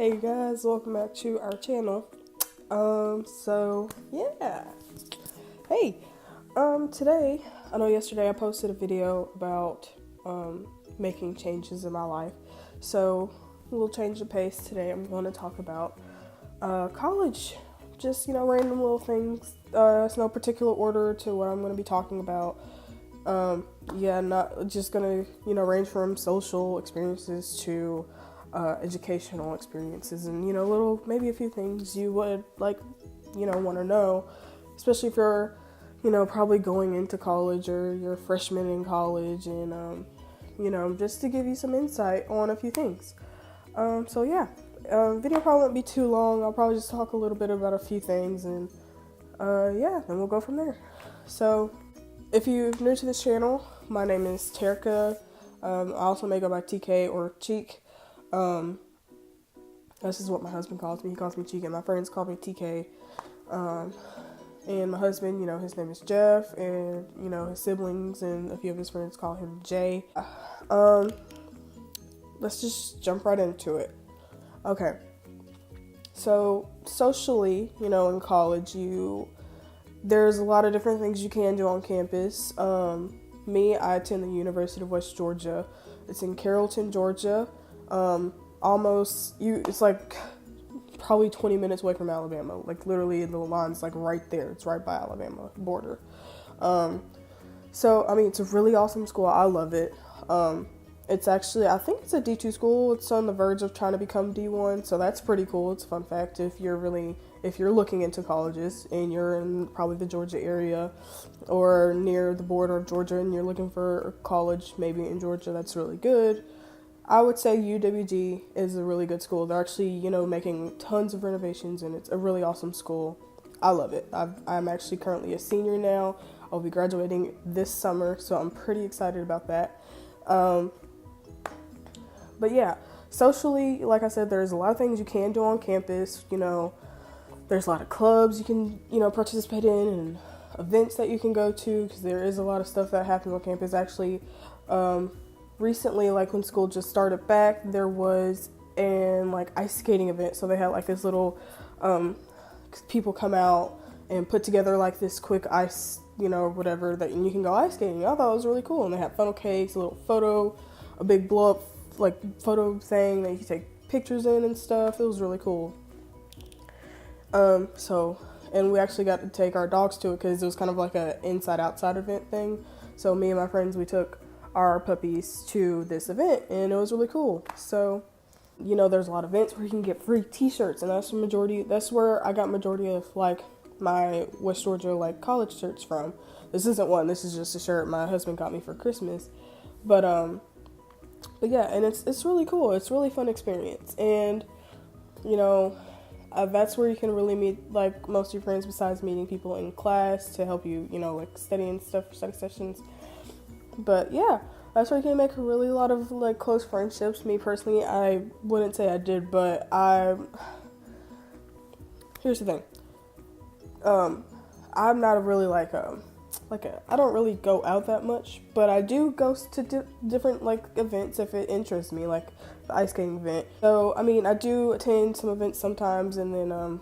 Hey guys, welcome back to our channel. So yeah. Hey, today, I know yesterday I posted a video about making changes in my life. So we'll change the pace. Today I'm going to talk about college. Just, random little things. It's no particular order to what I'm going to be talking about. Not just going to, range from social experiences to educational experiences and, maybe a few things you would want to know, especially if you're, probably going into college or you're a freshman in college and, just to give you some insight on a few things. Video probably won't be too long. I'll probably just talk a little bit about a few things and, then we'll go from there. So, if you're new to this channel, my name is Terica. I also may go by TK or Cheek. This is what my husband calls me. He calls me Cheek, and my friends call me TK. And my husband, his name is Jeff, and, his siblings and a few of his friends call him Jay. Let's just jump right into it. Okay. So, socially, in college, there's a lot of different things you can do on campus. I attend the University of West Georgia. It's in Carrollton, Georgia. It's like probably 20 minutes away from Alabama. Like literally the line's like right there. It's right by Alabama border. It's a really awesome school. I love it. It's actually, I think it's a D2 school. It's on the verge of trying to become D1. So that's pretty cool. It's a fun fact if you're looking into colleges and you're in probably the Georgia area or near the border of Georgia and you're looking for a college maybe in Georgia that's really good, I would say UWG is a really good school. They're actually, making tons of renovations and it's a really awesome school. I love it. I'm actually currently a senior now. I'll be graduating this summer, so I'm pretty excited about that. But yeah, socially, like I said, there's a lot of things you can do on campus. There's a lot of clubs you can, participate in and events that you can go to because there is a lot of stuff that happens on campus. Actually, recently, like when school just started back, there was an ice skating event. So they had this little people come out and put together this quick ice, whatever that you can go ice skating. I thought it was really cool. And they had funnel cakes, a big blow up photo thing that you can take pictures in and stuff. It was really cool. And we actually got to take our dogs to it because it was kind of like a inside-outside event thing. So me and my friends, we took our puppies to this event, and it was really cool. So, there's a lot of events where you can get free t-shirts, and that's where I got majority of, my West Georgia, college shirts from. This isn't one, this is just a shirt my husband got me for Christmas. But yeah, and it's really cool. It's a really fun experience. And, that's where you can really meet, most of your friends besides meeting people in class to help you, study and stuff for study sessions. But, yeah, that's where you can make a really lot of, close friendships. Me, personally, I wouldn't say I did, but here's the thing. I'm not a really, I don't really go out that much, but I do go to different, events if it interests me, like the ice skating event. So, I do attend some events sometimes, and then,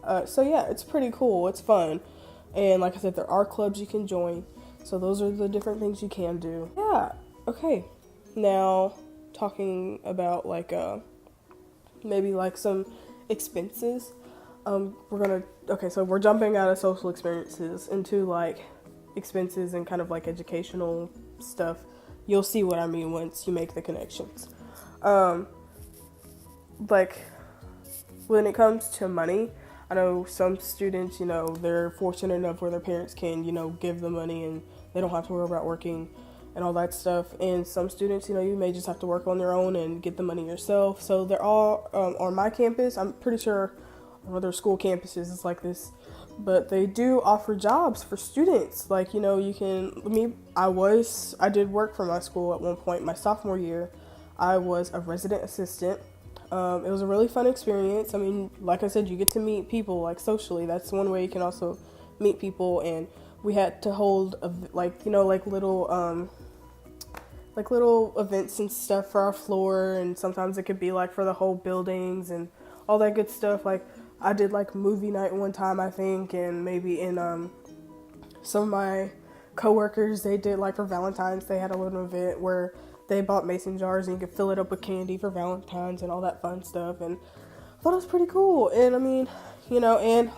it's pretty cool. It's fun. And like I said, there are clubs you can join. So those are the different things you can do. Yeah, okay. Now, talking about, maybe, some expenses. We're jumping out of social experiences into, expenses and kind of, educational stuff. You'll see what I mean once you make the connections. When it comes to money, I know some students, they're fortunate enough where their parents can, give them money and they don't have to worry about working and all that stuff. And some students, you may just have to work on their own and get the money yourself. So they're all on my campus. I'm pretty sure on other school campuses it's like this, but they do offer jobs for students. I did work for my school at one point. My sophomore year, I was a resident assistant. It was a really fun experience. Like I said, you get to meet people, socially. That's one way you can also meet people. And we had to hold, little like little events and stuff for our floor, and sometimes it could be like for the whole buildings and all that good stuff. Like I did like movie night one time, I think, and maybe in some of my coworkers, they did like for Valentine's, they had a little event where they bought mason jars and you could fill it up with candy for Valentine's and all that fun stuff, and I thought it was pretty cool. And I mean, you know, and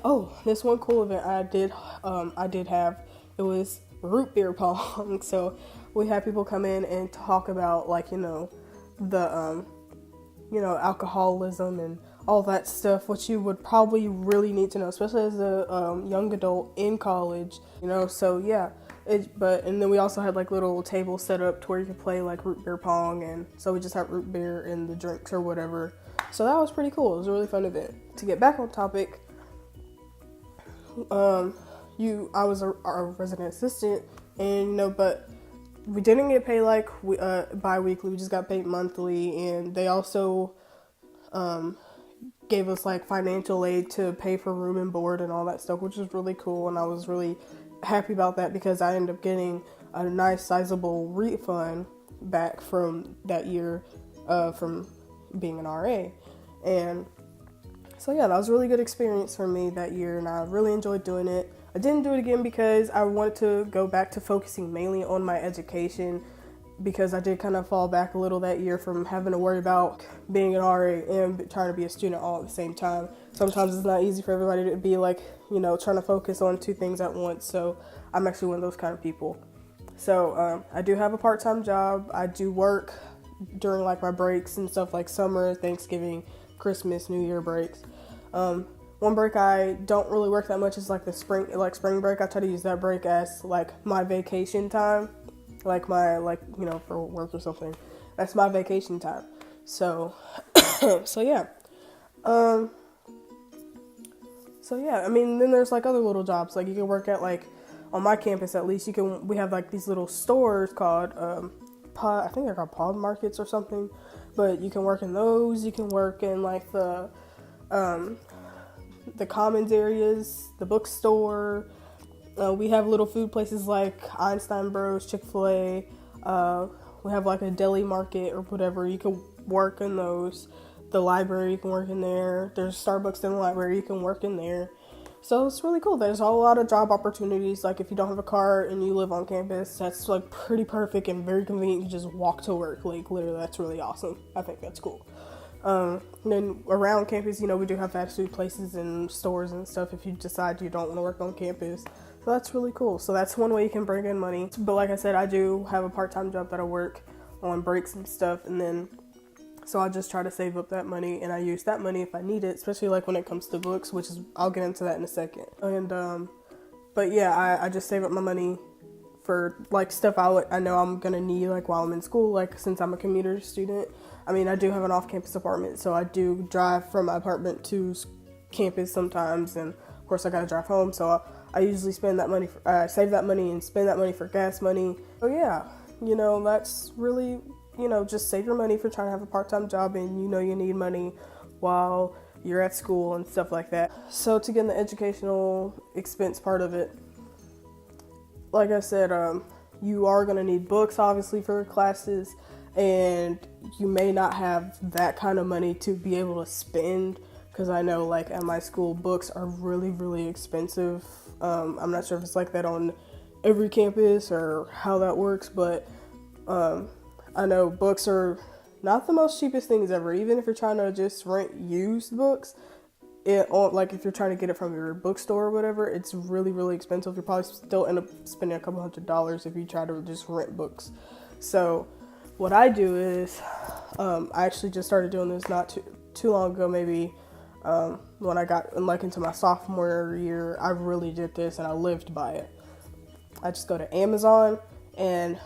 this one cool event I did have, it was root beer pong. So we had people come in and talk about like, you know, the alcoholism and all that stuff, which you would probably really need to know, especially as a young adult in college, you know. So yeah, and then we also had like little tables set up to where you could play like root beer pong, and so we just had root beer in the drinks or whatever. So that was pretty cool. It was a really fun event. To get back on topic, I was our resident assistant, and you know, but we didn't get paid like bi-weekly. We just got paid monthly, and they also gave us like financial aid to pay for room and board and all that stuff, which was really cool. And I was really happy about that because I ended up getting a nice sizable refund back from that year from being an RA. And so yeah, that was a really good experience for me that year, and I really enjoyed doing it. I didn't do it again because I wanted to go back to focusing mainly on my education, because I did kind of fall back a little that year from having to worry about being an RA and trying to be a student all at the same time. Sometimes it's not easy for everybody to be like, you know, trying to focus on two things at once. So I'm actually one of those kind of people. So I do have a part-time job. I do work during like my breaks and stuff, like summer, Thanksgiving, Christmas, New Year breaks. One break I don't really work that much is like the spring break. I try to use that break as like my vacation time. Like my, like, you know, for work or something. That's my vacation time. So, so yeah. I mean, then there's like other little jobs. Like you can work at like, on my campus at least, we have like these little stores called, I think they're called pod markets or something. But you can work in those. You can work in like the commons areas, the bookstore. We have little food places like Einstein Bros, Chick-fil-A. We have like a deli market or whatever. You can work in those. The library, you can work in there. There's Starbucks in the library, you can work in there. So it's really cool. There's a lot of job opportunities. Like if you don't have a car and you live on campus, that's like pretty perfect and very convenient. You just walk to work. Like literally, that's really awesome. I think that's cool. And then around campus, you know, we do have fast food places and stores and stuff if you decide you don't want to work on campus. So that's really cool. So that's one way you can bring in money. But like I said, I do have a part-time job that I work on breaks and stuff. And then, so I just try to save up that money, and I use that money if I need it, especially like when it comes to books, which is, I'll get into that in a second. And, but yeah, I just save up my money for like stuff I know I'm going to need like while I'm in school. Like since I'm a commuter student, I mean, I do have an off-campus apartment, so I do drive from my apartment to campus sometimes. And of course I got to drive home. So I usually spend that money, save that money and spend that money for gas money. So yeah, you know, that's really, you know, just save your money for trying to have a part-time job, and you know you need money while you're at school and stuff like that. So to get in the educational expense part of it, like I said, you are going to need books obviously for classes, and you may not have that kind of money to be able to spend, because I know like at my school books are really, really expensive. I'm not sure if it's like that on every campus or how that works, but I know books are not the most cheapest things ever. Even if you're trying to just rent used books, like if you're trying to get it from your bookstore or whatever, it's really, really expensive. You'll probably still end up spending a couple $100s if you try to just rent books. So what I do is, I actually just started doing this not too long ago, maybe when I got like into my sophomore year. I really did this and I lived by it. I just go to Amazon, and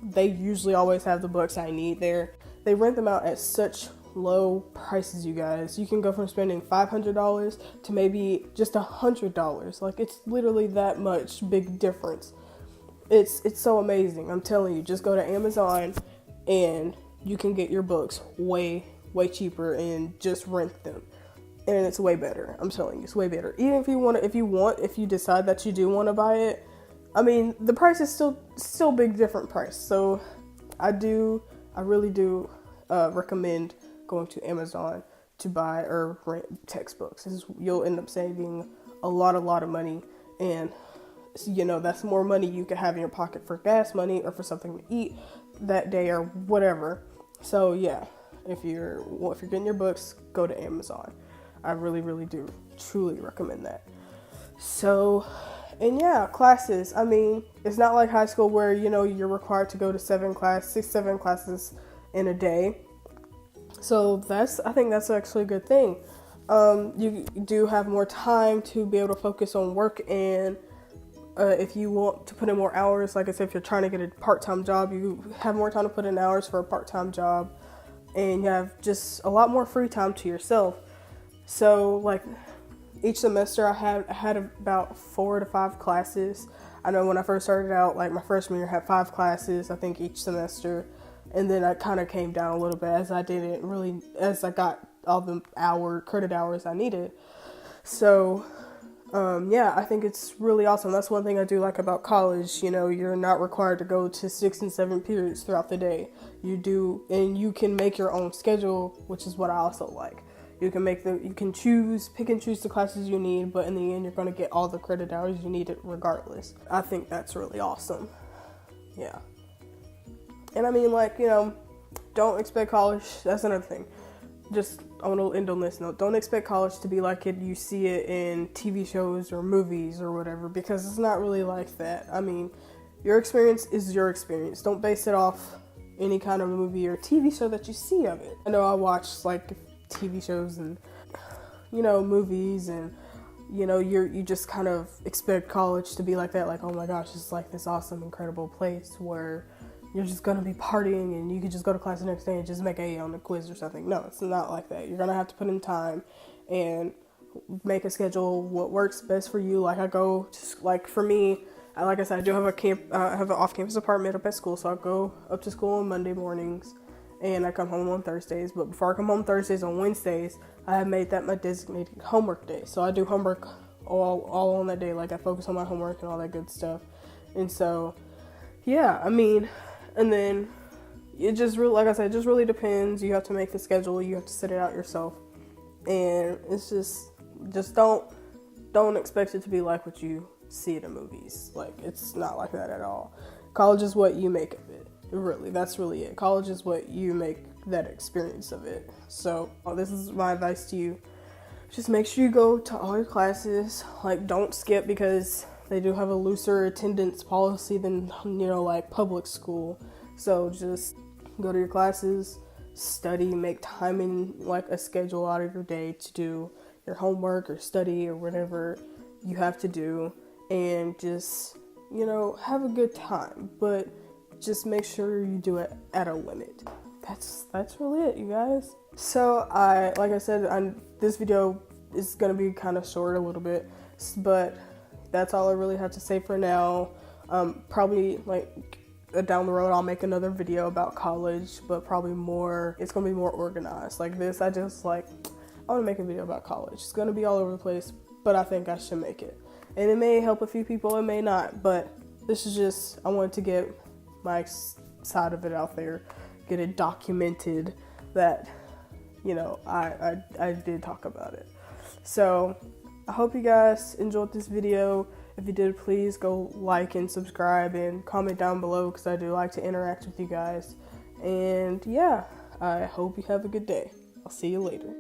they usually always have the books I need there. They rent them out at such low prices, you guys. You can go from spending $500 to maybe just $100. Like it's literally that much big difference. It's so amazing. I'm telling you, just go to Amazon and you can get your books way, way cheaper and just rent them. And it's way better. I'm telling you, it's way better. Even if you decide that you do want to buy it, I mean, the price is still big different price. So I really do recommend going to Amazon to buy or rent textbooks. You'll end up saving a lot of money, and that's more money you could have in your pocket for gas money or for something to eat that day or whatever. So yeah, if you're getting your books, go to Amazon. I really do truly recommend that. So, and yeah, classes. I mean, it's not like high school where you're required to go to 7 classes in a day. So I think that's actually a good thing. You do have more time to be able to focus on work, and if you want to put in more hours, like I said, if you're trying to get a part-time job, you have more time to put in hours for a part-time job, and you have just a lot more free time to yourself. So like each semester I had about 4 to 5 classes. I know when I first started out, like my freshman year, I had 5 classes, I think, each semester. And then I kind of came down a little bit as I got all the credit hours I needed. So, yeah, I think it's really awesome. That's one thing I do like about college. You're not required to go to 6 and 7 periods throughout the day. You do, and you can make your own schedule, which is what I also like. You can pick and choose the classes you need, but in the end, you're going to get all the credit hours you need regardless. I think that's really awesome. Yeah. And I mean, don't expect college. That's another thing. Just, I want to end on this note. Don't expect college to be like you see it in TV shows or movies or whatever, because it's not really like that. I mean, your experience is your experience. Don't base it off any kind of movie or TV show that you see of it. I know I watch TV shows and, movies, and, you just kind of expect college to be like that. Like, oh my gosh, it's like this awesome, incredible place where you're just going to be partying and you could just go to class the next day and just make A on the quiz or something. No, it's not like that. You're going to have to put in time and make a schedule what works best for you. For me, like I said, I do have I have an off-campus apartment up at school, so I go up to school on Monday mornings and I come home on Thursdays. But before I come home Thursdays, on Wednesdays, I have made that my designated homework day. So I do homework all on that day. Like, I focus on my homework and all that good stuff. And so, yeah, I mean, and then it just really, like I said, it just really depends. You have to make the schedule. You have to set it out yourself. And it's just don't expect it to be like what you see in the movies. Like, it's not like that at all. College is what you make of it. Really, that's really it. College is what you make that experience of it. So this is my advice to you. Just make sure you go to all your classes. Like, don't skip, because they do have a looser attendance policy than, public school. So just go to your classes, study, make time in a schedule out of your day to do your homework or study or whatever you have to do, and just, have a good time. But just make sure you do it at a limit. That's really it, you guys. So like I said, this video is gonna be kind of short a little bit, but that's all I really have to say for now. Probably down the road I'll make another video about college, but probably it's gonna be more organized. Like this, I want to make a video about college. It's gonna be all over the place, but I think I should make it. And it may help a few people, it may not, but this is just, I wanted to get my side of it out there, get it documented that, I did talk about it. So I hope you guys enjoyed this video. If you did, please go like and subscribe and comment down below, because I do like to interact with you guys. And yeah, I hope you have a good day. I'll see you later.